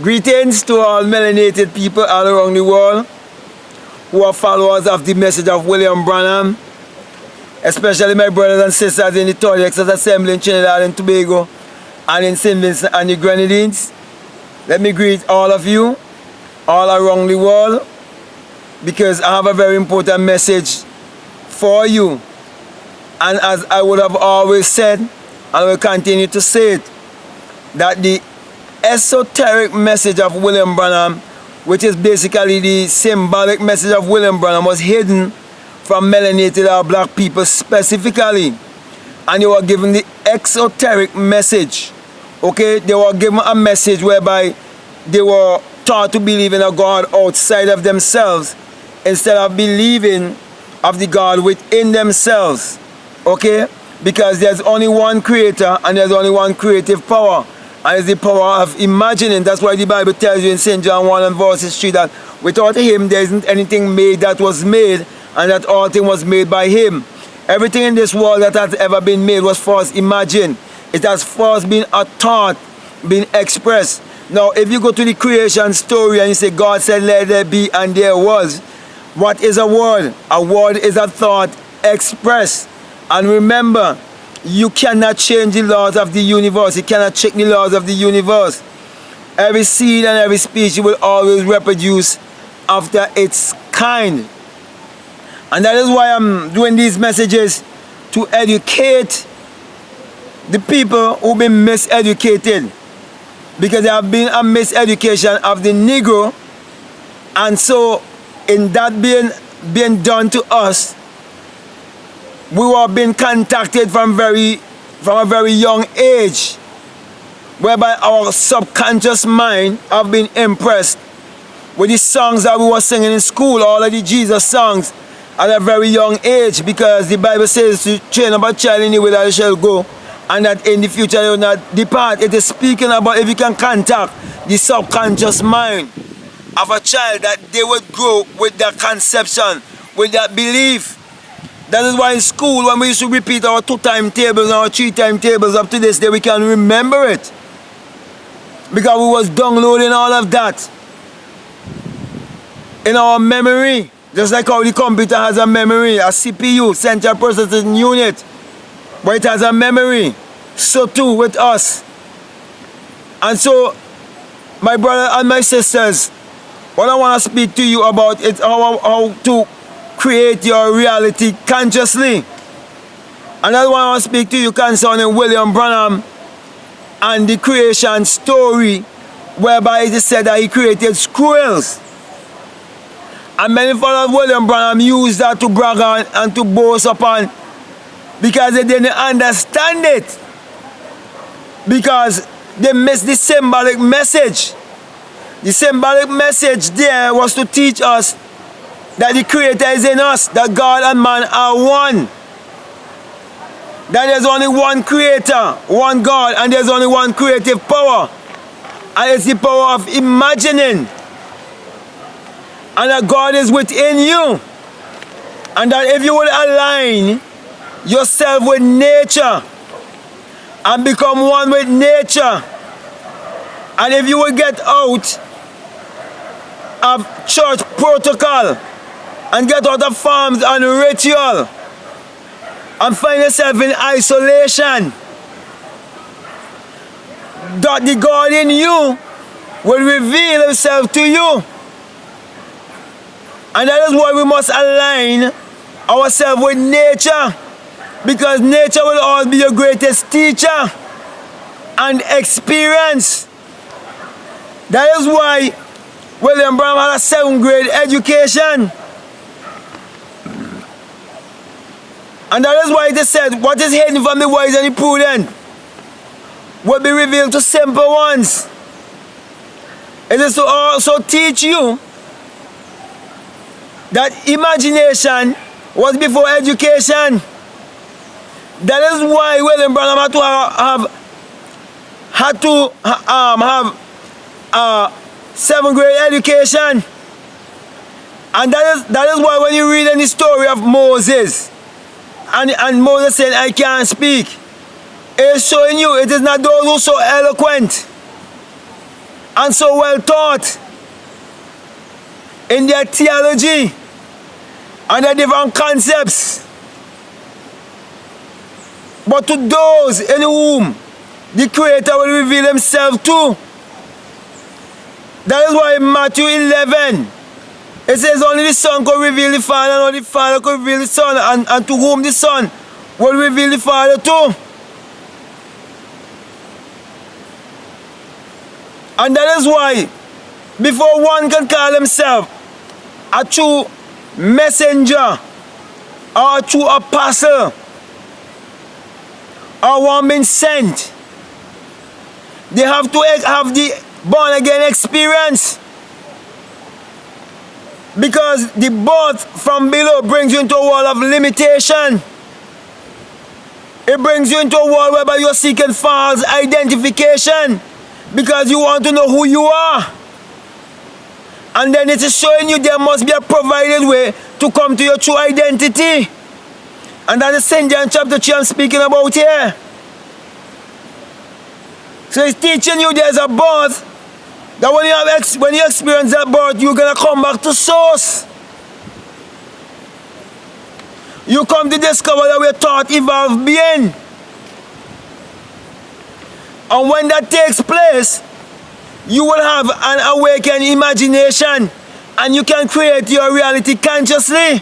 Greetings to all melanated people all around the world who are followers of the message of William Branham, especially my brothers and sisters in the Third Texas Assembly in Trinidad and Tobago and in St. Vincent and the Grenadines. Let me greet all of you all around the world, because I have a very important message for you. And as I would have always said, and I will continue to say it, that the esoteric message of William Branham, which is basically the symbolic message of William Branham, was hidden from melanated or black people specifically. And they were given the exoteric message. Okay, they were given a message whereby they were taught to believe in a God outside of themselves instead of believing of the God within themselves. Okay, because there's only one creator and there's only one creative power, and it's the power of imagining. That's why the Bible tells you in St. John 1 and verse 3 that without him there isn't anything made that was made, and that all things was made by him. Everything in this world that has ever been made was first imagined. It has first been a thought, been expressed. Now if you go to the creation story and you say God said let there be and there was, what is a word? A word is a thought expressed. And remember, you cannot change the laws of the universe. You cannot check the laws of the universe. Every seed and every species will always reproduce after its kind. And that is why I'm doing these messages, to educate the people who've been miseducated. Because there have been a miseducation of the Negro. And so, in that being done to us, we were being contacted from a very young age, whereby our subconscious mind have been impressed with the songs that we were singing in school, all of the Jesus songs, at a very young age, because the Bible says to train up a child in the way that they shall go, and that in the future they will not depart. It is speaking about if you can contact the subconscious mind of a child, that they would grow with that conception, with that belief. That is why in school, when we used to repeat our 2 timetables and our 3 timetables up to this day, we can remember it. Because we was downloading all of that in our memory. Just like how the computer has a memory, a CPU, central processing unit, but it has a memory. So too with us. And so, my brother and my sisters, what I want to speak to you about is how to create your reality consciously. And that's why I want to speak to you concerning William Branham and the creation story, whereby it is said that he created squirrels. And many followers of William Branham use that to brag on and to boast upon, because they didn't understand it. Because they missed the symbolic message. The symbolic message there was to teach us that the Creator is in us, that God and man are one. That there's only one Creator, one God, and there's only one creative power. And it's the power of imagining. And that God is within you. And that if you will align yourself with nature and become one with nature, and if you will get out of church protocol and get out of forms and ritual and find yourself in isolation, that the God in you will reveal himself to you. And that is why we must align ourselves with nature, because nature will always be your greatest teacher and experience. That is why William Branham had a 7th grade education. And that is why it is said, what is hidden from the wise and the prudent will be revealed to simple ones. It is to also teach you that imagination was before education. That is why William Branham had to have a 7th grade education. And that is why when you read any story of Moses, and Moses said, I can't speak, it is showing you it is not those who are so eloquent and so well taught in their theology and their different concepts. But to those in whom the Creator will reveal himself to, that is why in Matthew 11, it says only the Son could reveal the Father, and only the Father could reveal the Son, and to whom the Son will reveal the Father to. And that is why, before one can call himself a true messenger or a true apostle or one being sent, they have to have the born again experience. Because the birth from below brings you into a world of limitation. It brings you into a world whereby you're seeking false identification because you want to know who you are. And then it is showing you there must be a provided way to come to your true identity. And that is St. John chapter 3 I'm speaking about here. So it's teaching you there's a birth, that when you experience that birth, you're going to come back to source. You come to discover that we're taught evolved being. And when that takes place, you will have an awakened imagination and you can create your reality consciously.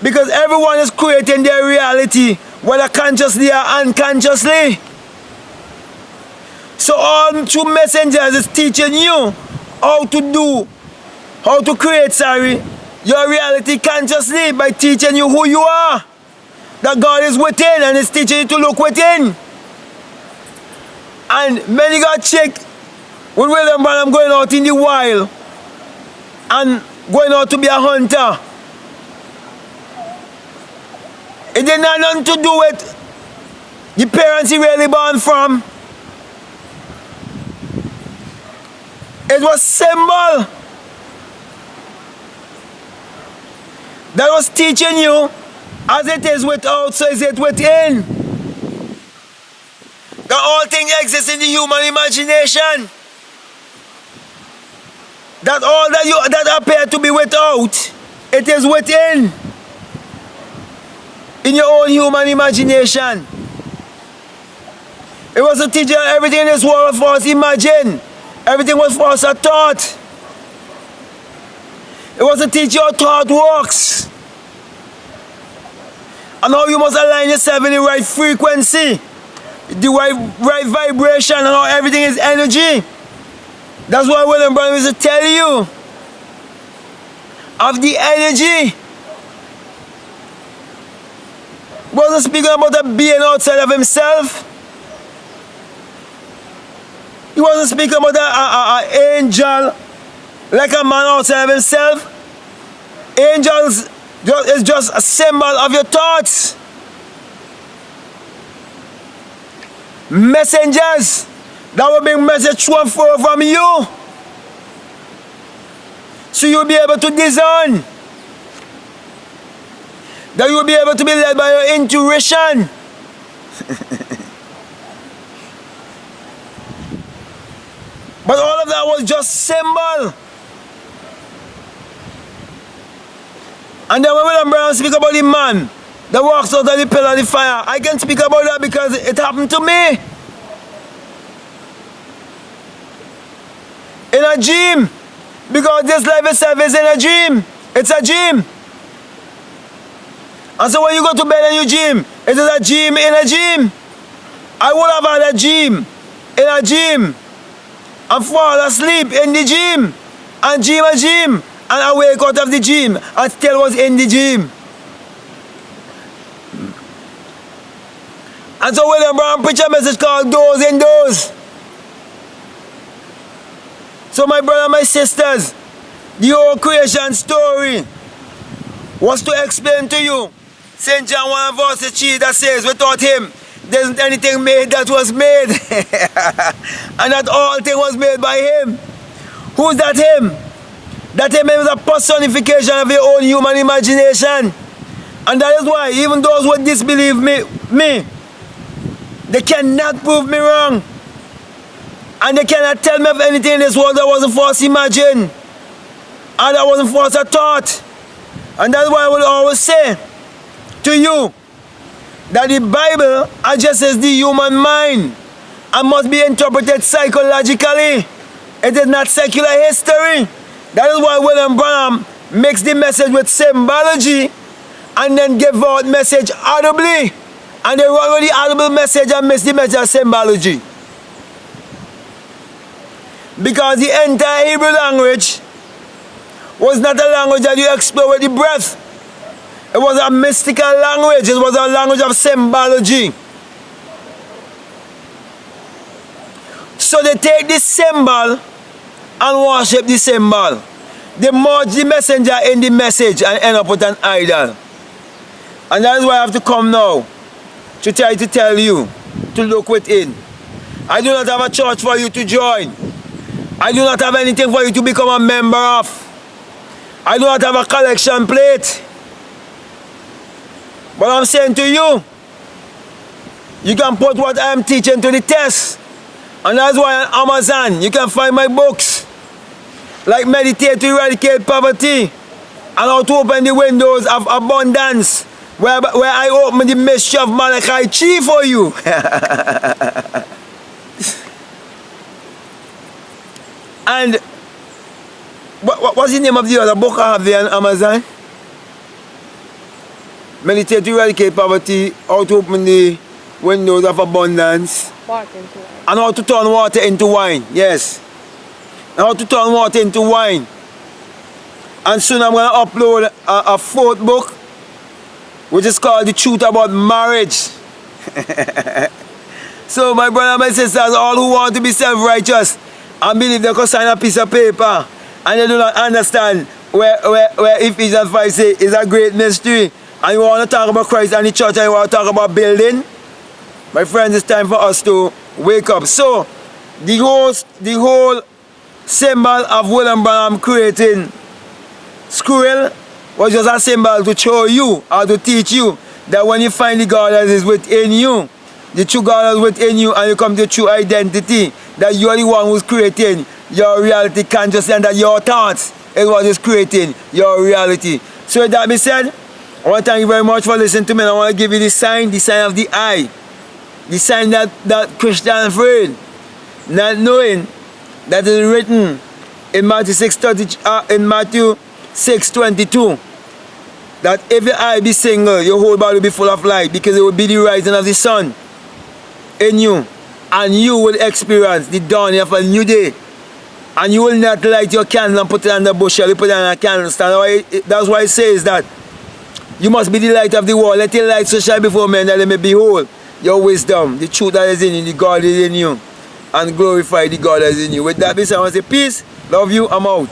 Because everyone is creating their reality, whether consciously or unconsciously. So all true messengers is teaching you how to create, your reality consciously by teaching you who you are. That God is within and is teaching you to look within. And many got checked with William Branham going out in the wild and going out to be a hunter. It didn't have nothing to do with the parents he really born from. It was symbol that was teaching you as it is without, so is it within. That all things exist in the human imagination. That all that appear to be without, it is within. In your own human imagination. It was a teacher everything in this world was imagined. Everything was false a thought. It was a teacher how thought works. And how you must align yourself in the right frequency, the right vibration, and how everything is energy. That's why William Branham used to tell you of the energy. He wasn't speaking about a being outside of himself. He wasn't speaking about an angel like a man outside of himself. Angels is just a symbol of your thoughts. Messengers that will bring message to and fro from you. So you'll be able to discern. That you'll be able to be led by your intuition. But all of that was just symbol. And then when William Branham speak about the man that walks out of the pillar of the fire, I can speak about that because it happened to me. In a dream. Because this life itself is in a dream. It's a dream. And so when you go to bed and you dream, it is a dream in a dream. I would have had a dream in a dream and fall asleep in the dream and dream a dream and awake out of the dream and still was in the dream. And so William Branham preached a message called Doors in Doors. So my brother and my sisters, the whole creation story was to explain to you St. John 1 verse 3 that says, without him, there isn't anything made that was made. And that all thing was made by him. Who's that him? That him is a personification of your own human imagination. And that is why even those who disbelieve me, they cannot prove me wrong. And they cannot tell me of anything in this world that wasn't false imagined. And that wasn't false thought. And that's why I will always say to you that the Bible addresses the human mind and must be interpreted psychologically. It is not secular history. That is why William Branham makes the message with symbology and then give out message audibly. And they run with the audible message and miss the message of symbology. Because the entire Hebrew language was not a language that you explore with the breath. It was a mystical language. It was a language of symbology. So they take this symbol and worship the symbol. They merge the messenger in the message and end up with an idol. And that is why I have to come now to try to tell you to look within. I do not have a church for you to join. I do not have anything for you to become a member of. I do not have a collection plate. But I'm saying to you, you can put what I am teaching to the test. And that's why on Amazon you can find my books like Meditate to Eradicate Poverty and How to Open the Windows of Abundance, where I open the mystery of Malachi Chi for you. And what's the name of the other book I have there on Amazon? Meditate to Eradicate Poverty, How to Open the Windows of Abundance, and How to Turn Water into Wine. Yes. And How to Turn Water into Wine. And soon I'm going to upload a fourth book, which is called The Truth About Marriage. So my brother and my sisters, all who want to be self-righteous and believe they can sign a piece of paper and they do not understand where Ephesians 5 says is a great mystery, and you want to talk about Christ and the church and you want to talk about building, my friends, it's time for us to wake up. So the whole symbol of William Branham creating squirrel was just a symbol to show you or to teach you that when you find the God that is within you, the true God that is within you, and you come to true identity, that you are the one who's creating your reality consciously, and that your thoughts is what is creating your reality. So with that being said, I want to thank you very much for listening to me, and I want to give you the sign of the eye. The sign that Christian afraid, not knowing that is written in Matthew 6:22, that if your eye be single, your whole body will be full of light, because it will be the rising of the sun in you, and you will experience the dawning of a new day. And you will not light your candle and put it on the bushel, you put it on a candlestand. That's why it says that you must be the light of the world. Let your light so shine before men that they may behold your wisdom, the truth that is in you, the God is in you, and glorify the God that is in you. With that being said, I want to say peace, love you, I'm out.